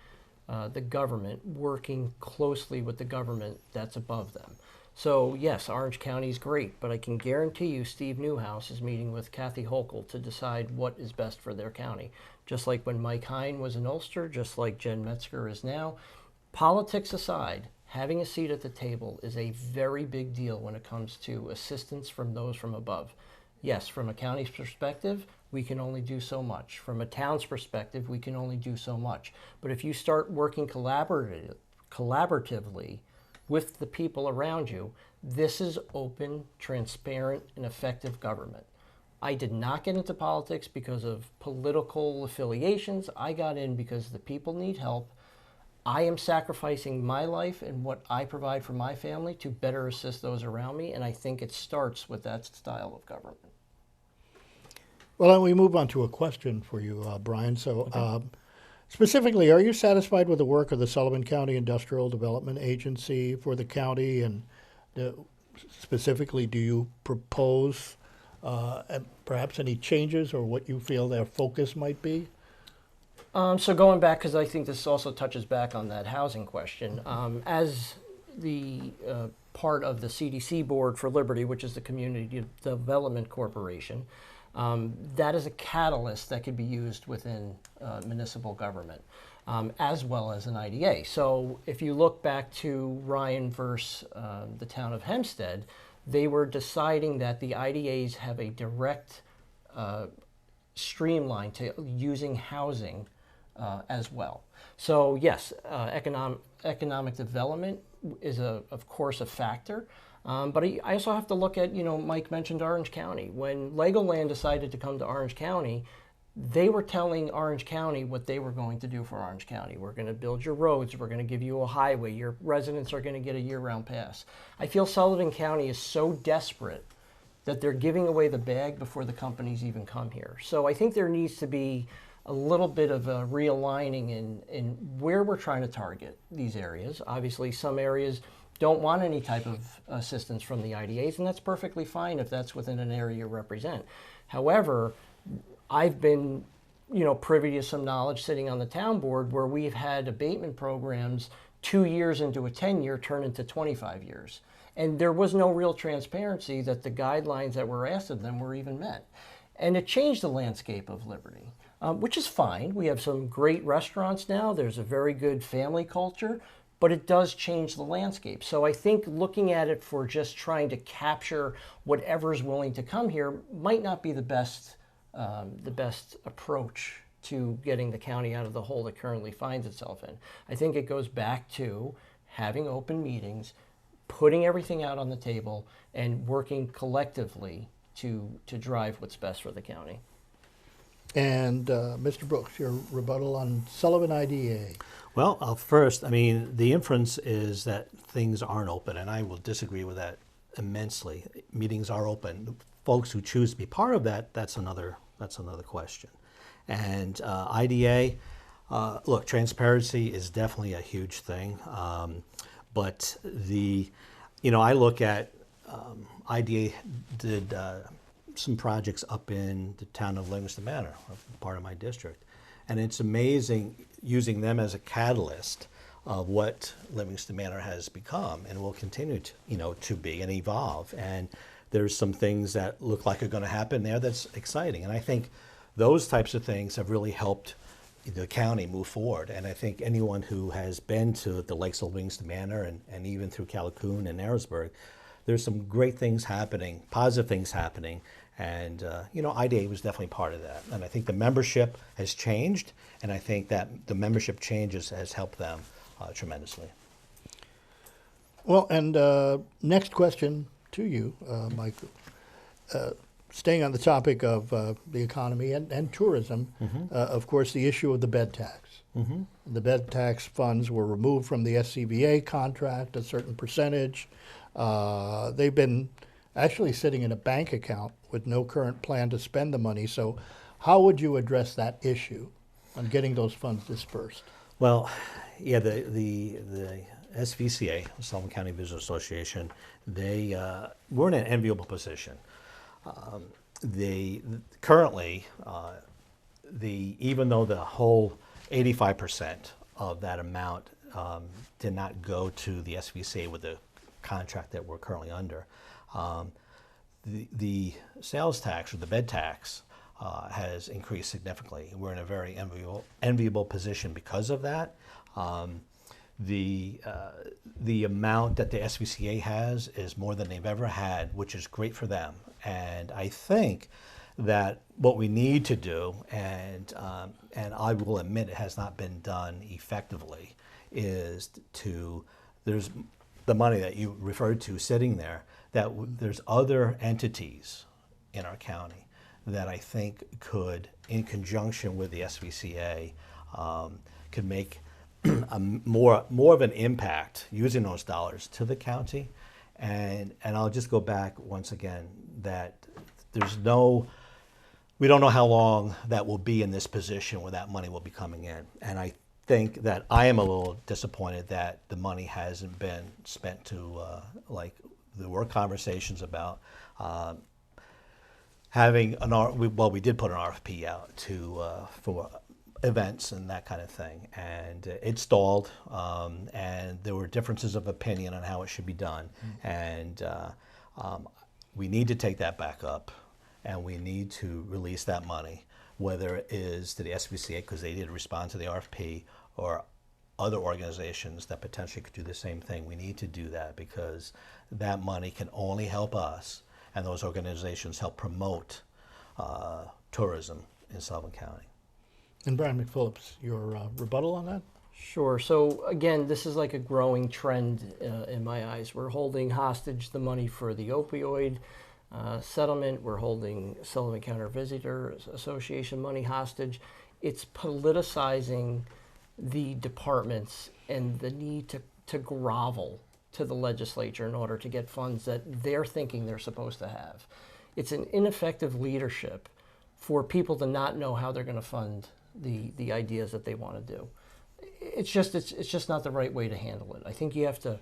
the government working closely with the government that's above them. So yes, Orange County is great, but I can guarantee you Steve Newhouse is meeting with Kathy Hochul to decide what is best for their county. Just like when Mike Hine was in Ulster, just like Jen Metzger is now. Politics aside, having a seat at the table is a very big deal when it comes to assistance from those from above. Yes, from a county's perspective, we can only do so much. From a town's perspective, we can only do so much. But if you start working collaboratively with the people around you, this is open, transparent, and effective government. I did not get into politics because of political affiliations. I got in because the people need help. I am sacrificing my life and what I provide for my family to better assist those around me, and I think it starts with that style of government. Well, then we move on to a question for you, Brian. So, okay. Specifically, are you satisfied with the work of the Sullivan County Industrial Development Agency for the county? And specifically, do you propose perhaps any changes or what you feel their focus might be? So going back, because I think this also touches back on that housing question, as the part of the CDC Board for Liberty, which is the Community Development Corporation, that is a catalyst that could be used within municipal government, as well as an IDA. So if you look back to Ryan versus the town of Hempstead, they were deciding that the IDAs have a direct streamline to using housing as well. So yes, economic development is of course a factor. But I also have to look at, Mike mentioned Orange County. When Legoland decided to come to Orange County, they were telling Orange County what they were going to do for Orange County. We're going to build your roads. We're going to give you a highway. Your residents are going to get a year-round pass. I feel Sullivan County is so desperate that they're giving away the bag before the companies even come here. So I think there needs to be a little bit of a realigning in where we're trying to target these areas. Obviously, some areas don't want any type of assistance from the IDAs, and that's perfectly fine if that's within an area you represent. However, I've been, privy to some knowledge sitting on the town board where we've had abatement programs 2 years into a 10-year turn into 25 years. And there was no real transparency that the guidelines that were asked of them were even met. And it changed the landscape of Liberty, which is fine. We have some great restaurants now. There's a very good family culture. But it does change the landscape. So I think looking at it for just trying to capture whatever's willing to come here might not be the best approach to getting the county out of the hole it currently finds itself in. I think it goes back to having open meetings, putting everything out on the table, and working collectively to drive what's best for the county. And Mr. Brooks, your rebuttal on Sullivan IDA. Well, first, the inference is that things aren't open, and I will disagree with that immensely. Meetings are open. Folks who choose to be part of that, that's another question. And IDA, look, transparency is definitely a huge thing, but I look at IDA did some projects up in the town of Livingston Manor, part of my district, and it's amazing using them as a catalyst of what Livingston Manor has become and will continue to, to be and evolve. And there's some things that look like are going to happen there that's exciting. And I think those types of things have really helped the county move forward. And I think anyone who has been to the lakes of Livingston Manor and even through Callicoon and Narrowsburg, there's some great things happening, positive things happening. And, IDA was definitely part of that. And I think the membership has changed, and I think that the membership changes has helped them tremendously. Well, and next question to you, Mike. Staying on the topic of the economy and tourism, of course, the issue of the bed tax. The bed tax funds were removed from the SCBA contract, a certain percentage. They've been actually sitting in a bank account with no current plan to spend the money. So how would you address that issue on getting those funds dispersed? Well, yeah, the SVCA, Sullivan County Visitor Association, they were in an enviable position. Currently, even though the whole 85% of that amount did not go to the SVCA with the contract that we're currently under, the sales tax or the bed tax has increased significantly. We're in a very enviable position because of that. The amount that the SVCA has is more than they've ever had, which is great for them. And I think that what we need to do, and I will admit it has not been done effectively, is there's the money that you referred to sitting there, that there's other entities in our county that I think could, in conjunction with the SVCA, could make more of an impact using those dollars to the county. And I'll just go back once again that we don't know how long that will be in this position where that money will be coming in. And I think that I am a little disappointed that the money hasn't been spent to, there were conversations about having we did put an RFP out for events and that kind of thing, and it stalled, and there were differences of opinion on how it should be done. And we need to take that back up, and we need to release that money, whether it is to the SVCA because they did respond to the RFP, or other organizations that potentially could do the same thing. We need to do that because that money can only help us, and those organizations help promote tourism in Sullivan County. And Brian McPhillips, your rebuttal on that? Sure. So again, this is like a growing trend in my eyes. We're holding hostage the money for the opioid settlement. We're holding Sullivan County Visitor Association money hostage. It's politicizing the departments and the need to grovel to the legislature in order to get funds that they're thinking they're supposed to have. It's an ineffective leadership for people to not know how they're going to fund the ideas that they want to do. It's just not the right way to handle it. I think you have to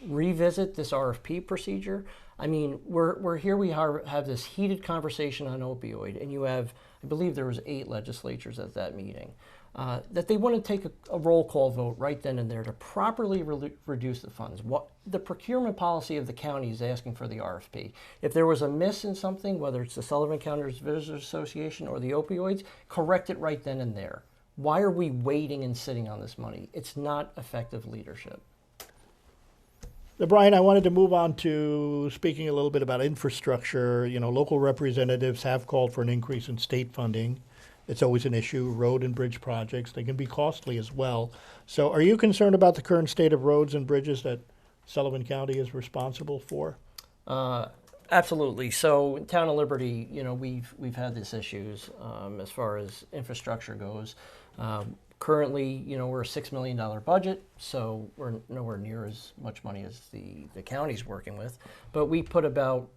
revisit this RFP procedure. I mean, we're here. We have this heated conversation on opioid, and you have, I believe there was 8 legislatures at that meeting, that they want to take a roll call vote right then and there to properly reduce the funds. What the procurement policy of the county is asking for the RFP. If there was a miss in something, whether it's the Sullivan County Visitors Association or the opioids, correct it right then and there. Why are we waiting and sitting on this money? It's not effective leadership. Now, Brian, I wanted to move on to speaking a little bit about infrastructure. Local representatives have called for an increase in state funding. It's always an issue. Road and bridge projects, they can be costly as well. So are you concerned about the current state of roads and bridges that Sullivan County is responsible for? Absolutely. So in Town of Liberty, we've had these issues as far as infrastructure goes. Currently, we're a $6 million budget, so we're nowhere near as much money as the county's working with. But we put about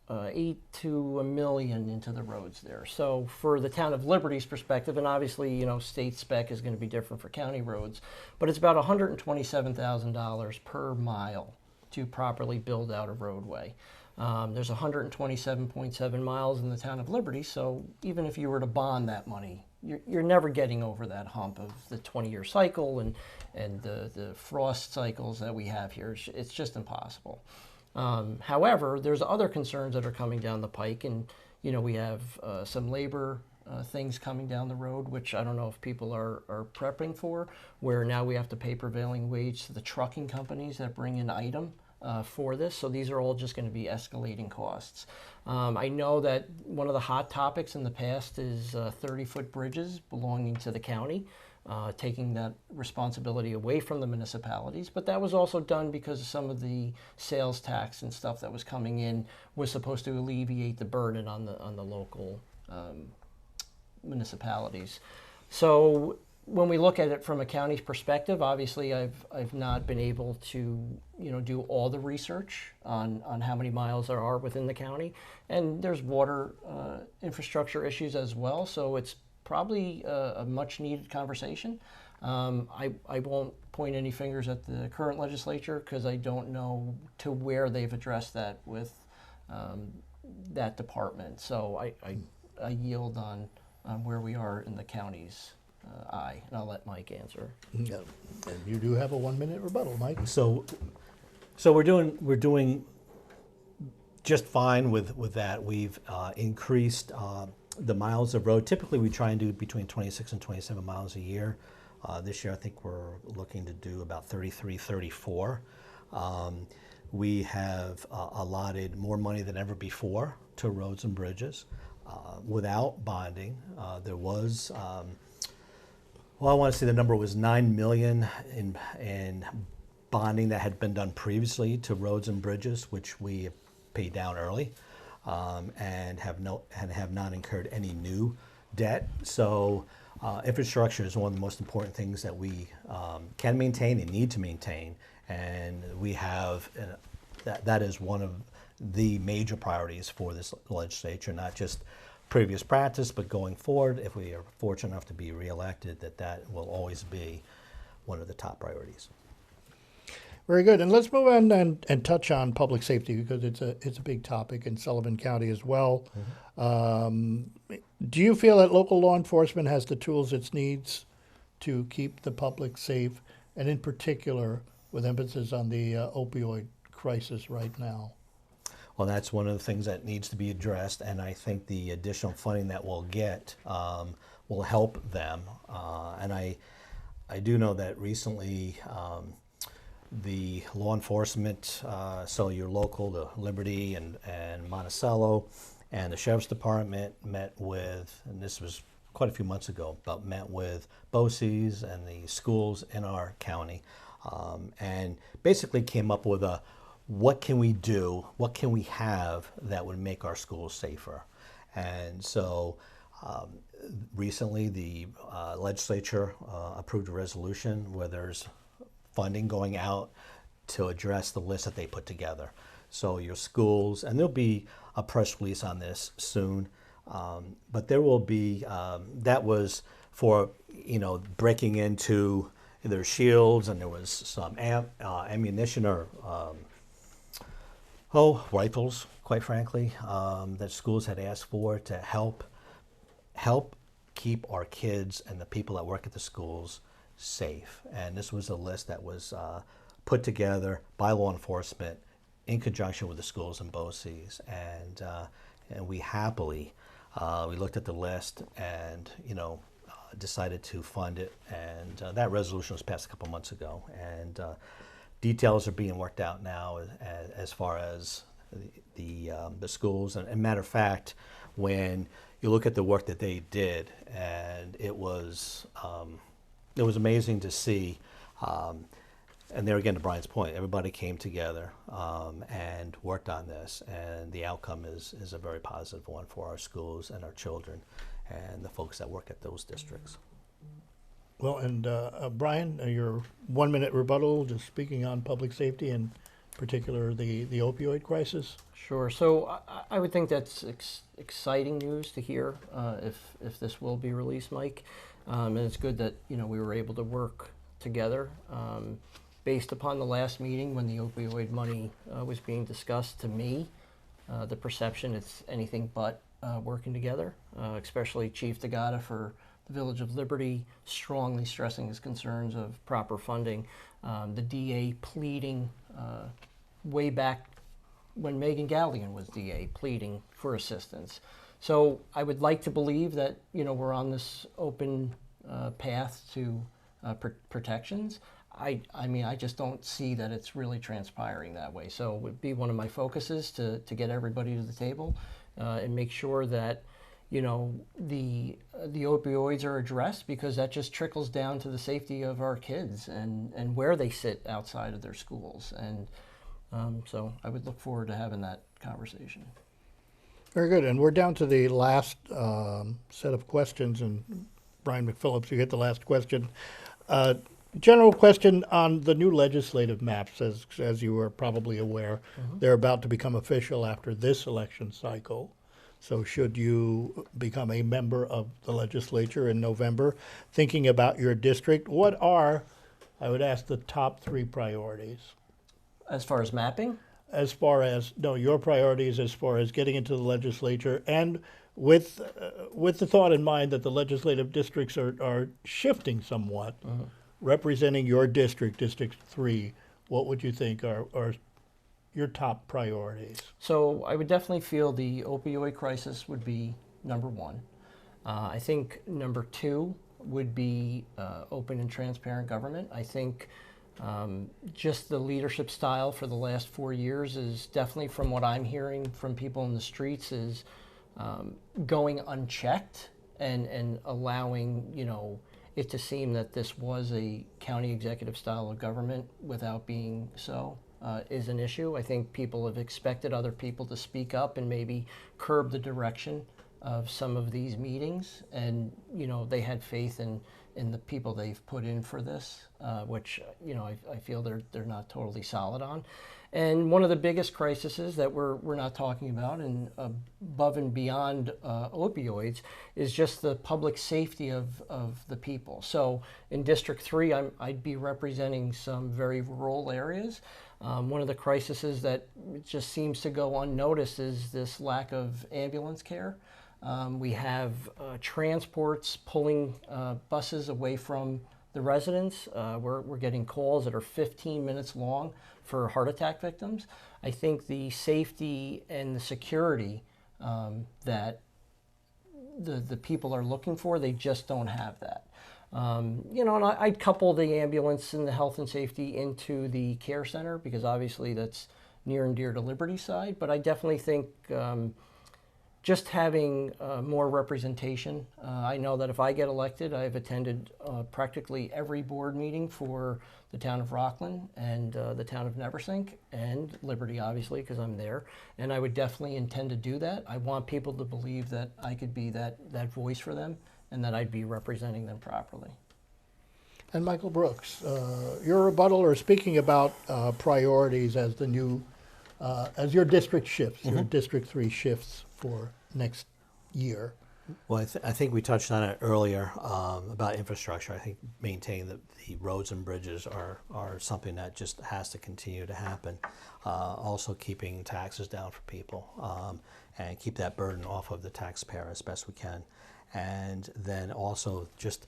$8 to $1 million into the roads there. So for the Town of Liberty's perspective, and obviously, state spec is going to be different for county roads, but it's about $127,000 per mile to properly build out a roadway. There's 127.7 miles in the town of Liberty, so even if you were to bond that money, you're never getting over that hump of the 20-year cycle and the frost cycles that we have here. It's just impossible. However, there's other concerns that are coming down the pike, and we have some labor things coming down the road, which I don't know if people are prepping for, where now we have to pay prevailing wage to the trucking companies that bring in item for this. So these are all just going to be escalating costs. I know that one of the hot topics in the past is 30-foot bridges belonging to the county, taking that responsibility away from the municipalities. But that was also done because of some of the sales tax and stuff that was coming in was supposed to alleviate the burden on the local municipalities. So when we look at it from a county's perspective, obviously I've not been able to do all the research on how many miles there are within the county, and there's water infrastructure issues as well. So it's probably a much needed conversation. I won't point any fingers at the current legislature because I don't know to where they've addressed that with that department. So I yield on where we are in the county's eye, and I'll let Mike answer. Yeah. And you do have a 1-minute rebuttal, Mike. So we're doing just fine with that. We've increased the miles of road. Typically, we try and do between 26 and 27 miles a year. This year, I think we're looking to do about 33, 34. We have allotted more money than ever before to roads and bridges without bonding. There was, I want to say the number was $9 million in bonding that had been done previously to roads and bridges, which we paid down early, and have not incurred any new debt. So infrastructure is one of the most important things that we can maintain and need to maintain, and we have that is one of the major priorities for this legislature, not just previous practice, but going forward, if we are fortunate enough to be reelected, that will always be one of the top priorities. Very good. And let's move on and touch on public safety, because it's a big topic in Sullivan County as well. Mm-hmm. Do you feel that local law enforcement has the tools it needs to keep the public safe, and in particular with emphasis on the opioid crisis right now? Well, that's one of the things that needs to be addressed, and I think the additional funding that we'll get will help them. And I do know that recently the law enforcement, so your local, the Liberty and Monticello, and the Sheriff's Department met with, and this was quite a few months ago, but met with BOCES and the schools in our county, and basically came up with what can we do, what can we have that would make our schools safer. And so recently the legislature approved a resolution where there's funding going out to address the list that they put together. So your schools, and there'll be a press release on this soon, but there will be, that was for, breaking into their shields, and there was some ammunition or rifles, quite frankly, that schools had asked for to help keep our kids and the people that work at the schools safe. And this was a list that was put together by law enforcement in conjunction with the schools and BOCES. And we happily, we looked at the list and, decided to fund it. And that resolution was passed a couple months ago. And details are being worked out now as far as the schools. And matter of fact, when you look at the work that they did, and it was amazing to see. And there again, to Brian's point, everybody came together and worked on this, and the outcome is a very positive one for our schools and our children and the folks that work at those districts. Well, and Brian, your 1-minute rebuttal, just speaking on public safety, in particular the opioid crisis. Sure. So I would think that's exciting news to hear if this will be released, Mike. And it's good that we were able to work together. based upon the last meeting when the opioid money was being discussed, to me, the perception it's anything but working together, especially Chief D'Agata for the Village of Liberty strongly stressing his concerns of proper funding. The DA pleading way back when Megan Galligan was DA, pleading for assistance. So I would like to believe that, we're on this open path to protections. I mean, I just don't see that it's really transpiring that way. So it would be one of my focuses to get everybody to the table and make sure that, the opioids are addressed, because that just trickles down to the safety of our kids and where they sit outside of their schools. And so I would look forward to having that conversation. Very good. And we're down to the last set of questions. And Brian McPhillips, you get the last question. General question on the new legislative maps, as you are probably aware. They're about to become official after this election cycle. So should you become a member of the legislature in November, thinking about your district, what are, I would ask, the top 3 priorities? As far as mapping? As far as, no, your priorities as far as getting into the legislature, and with the thought in mind that the legislative districts are shifting somewhat, representing your district, District 3, what would you think are your top priorities? So I would definitely feel the opioid crisis would be number 1. I think number 2 would be open and transparent government. I think just the leadership style for the last 4 years is definitely, from what I'm hearing from people in the streets, is going unchecked and allowing, it to seem that this was a county executive style of government without being so. Is an issue. I think people have expected other people to speak up and maybe curb the direction of some of these meetings, and they had faith in the people they've put in for this, which I feel they're not totally solid on. And one of the biggest crises that we're not talking about, and above and beyond opioids, is just the public safety of the people. So in District 3, I'd be representing some very rural areas. One of the crises that just seems to go unnoticed is this lack of ambulance care. We have transports pulling buses away from the residents. We're getting calls that are 15 minutes long for heart attack victims. I think the safety and the security that the people are looking for, they just don't have that. And I'd couple the ambulance and the health and safety into the care center, because obviously that's near and dear to Liberty's side. But I definitely think just having more representation. I know that if I get elected, I've attended practically every board meeting for the town of Rockland and the town of Neverskink and Liberty, obviously, because I'm there. And I would definitely intend to do that. I want people to believe that I could be that voice for them, and that I'd be representing them properly. And Michael Brooks, your rebuttal, or speaking about priorities as the new, as your district shifts, your District 3 shifts for next year. Well, I think we touched on it earlier about infrastructure. I think maintaining the roads and bridges are something that just has to continue to happen. Also keeping taxes down for people and keep that burden off of the taxpayer as best we can. And then also just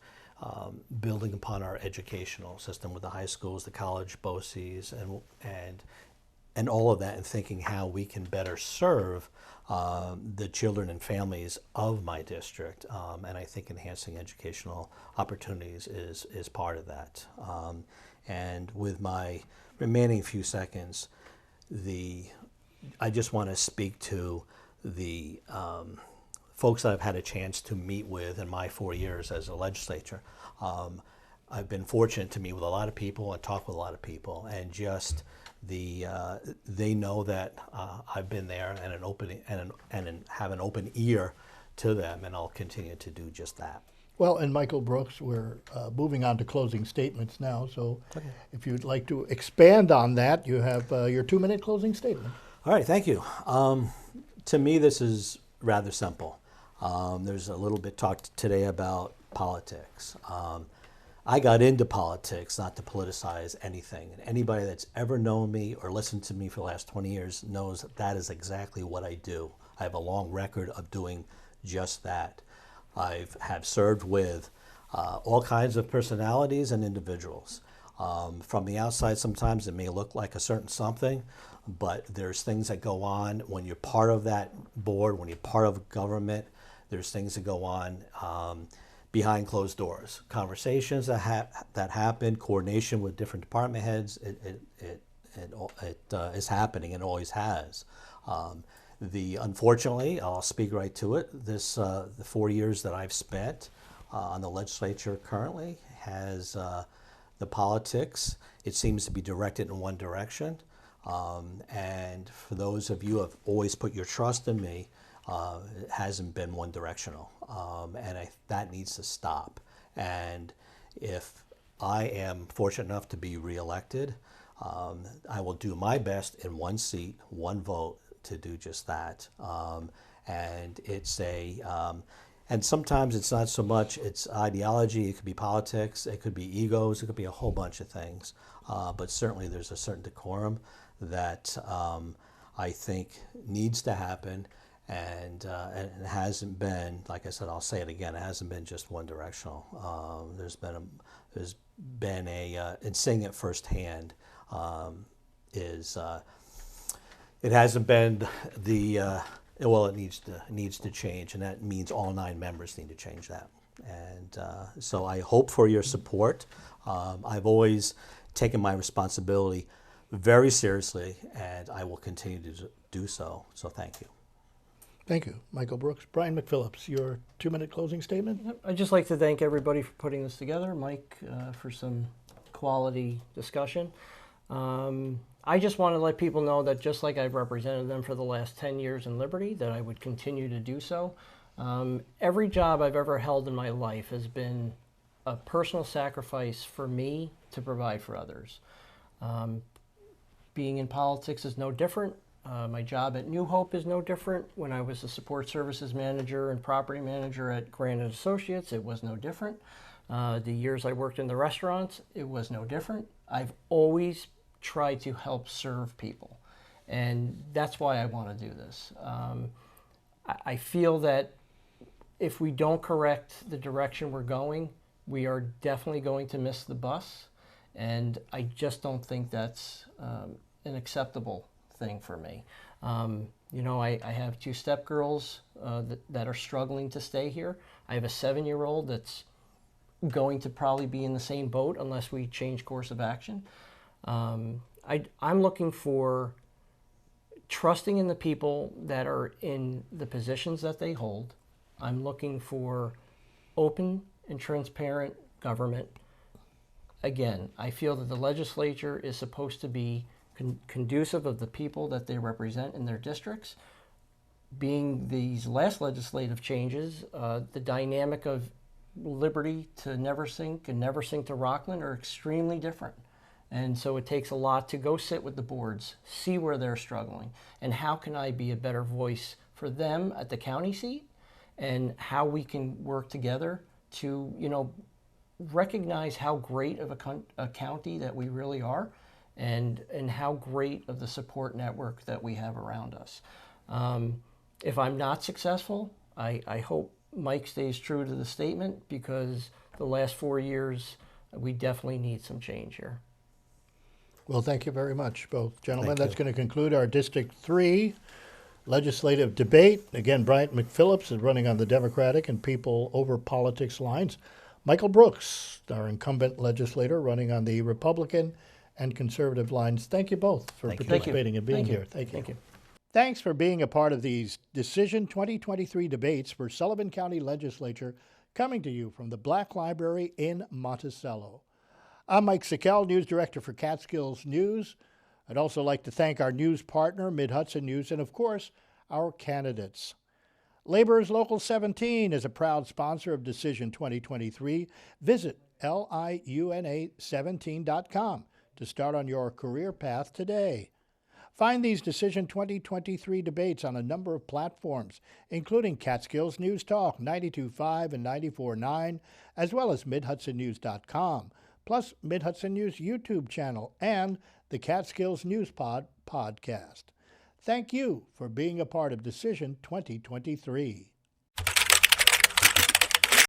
building upon our educational system with the high schools, the college, BOCES, and all of that, and thinking how we can better serve the children and families of my district. And I think enhancing educational opportunities is part of that. And with my remaining few seconds, I just want to speak to the folks that I've had a chance to meet with in my 4 years as a legislature. I've been fortunate to meet with a lot of people and talk with a lot of people, and just they know that I've been there and have an open ear to them, and I'll continue to do just that. Well, and Michael Brooks, we're moving on to closing statements now, so if you'd like to expand on that, you have your 2-minute closing statement. All right, thank you. To me, this is rather simple. There's a little bit talked today about politics. I got into politics not to politicize anything. And anybody that's ever known me or listened to me for the last 20 years knows that is exactly what I do. I have a long record of doing just that. Have served with all kinds of personalities and individuals. From the outside, sometimes it may look like a certain something, but there's things that go on when you're part of that board, when you're part of government. There's things that go on behind closed doors, conversations that happen, coordination with different department heads. It is happening and always has. Unfortunately, I'll speak right to it. The 4 years that I've spent on the legislature currently has the politics. It seems to be directed in one direction. And for those of you who have always put your trust in me, it hasn't been one directional. And that needs to stop. And if I am fortunate enough to be reelected, I will do my best in one seat, one vote to do just that. And it's and sometimes it's not so much, it's ideology, it could be politics, it could be egos, it could be a whole bunch of things. But certainly there's a certain decorum that I think needs to happen. And it hasn't been, like I said, I'll say it again, it hasn't been just one directional. There's been and seeing it firsthand it hasn't been it needs to change, and that means all 9 members need to change that. And so I hope for your support. I've always taken my responsibility very seriously, and I will continue to do so. So thank you. Thank you, Michael Brooks. Brian McPhillips, your 2-minute closing statement? I'd just like to thank everybody for putting this together, Mike for some quality discussion. I just want to let people know that just like I've represented them for the last 10 years in Liberty, that I would continue to do so. Every job I've ever held in my life has been a personal sacrifice for me to provide for others. Being in politics is no different. My job at New Hope is no different. When I was the support services manager and property manager at Granite Associates, it was no different. The years I worked in the restaurants, it was no different. I've always tried to help serve people, and that's why I want to do this. I feel that if we don't correct the direction we're going, we are definitely going to miss the bus, and I just don't think that's an acceptable thing for me. I have 2 stepgirls that are struggling to stay here. I have a 7-year-old that's going to probably be in the same boat unless we change course of action. I'm looking for trusting in the people that are in the positions that they hold. I'm looking for open and transparent government. Again, I feel that the legislature is supposed to be conducive of the people that they represent in their districts. Being these last legislative changes, the dynamic of Liberty to Neversink and Neversink to Rockland are extremely different. And so it takes a lot to go sit with the boards, see where they're struggling, and how can I be a better voice for them at the county seat, and how we can work together to, recognize how great of a county that we really are, and how great of the support network that we have around us. If I'm not successful, I hope Mike stays true to the statement, because the last 4 years, we definitely need some change here. Well, thank you very much, both gentlemen. Thank That's you. going to conclude our District 3 legislative debate. Again, Brian McPhillips is running on the Democratic and People Over Politics lines. Michael Brooks, our incumbent legislator, running on the Republican and Conservative lines. Thank you both for Thank you. participating and being Thank you. here. Thank you. Thank you. Thanks for being a part of these Decision 2023 debates for Sullivan County Legislature, coming to you from the Black Library in Monticello. I'm Mike Sickel, News Director for Catskills News. I'd also like to thank our news partner, Mid-Hudson News, and of course, our candidates. Laborers Local 17 is a proud sponsor of Decision 2023. Visit liuna17.com to start on your career path today. Find these Decision 2023 debates on a number of platforms, including Catskills News Talk 92.5 and 94.9, as well as MidHudsonNews.com, plus Mid-Hudson News YouTube channel and the Catskills News podcast. Thank you for being a part of Decision 2023.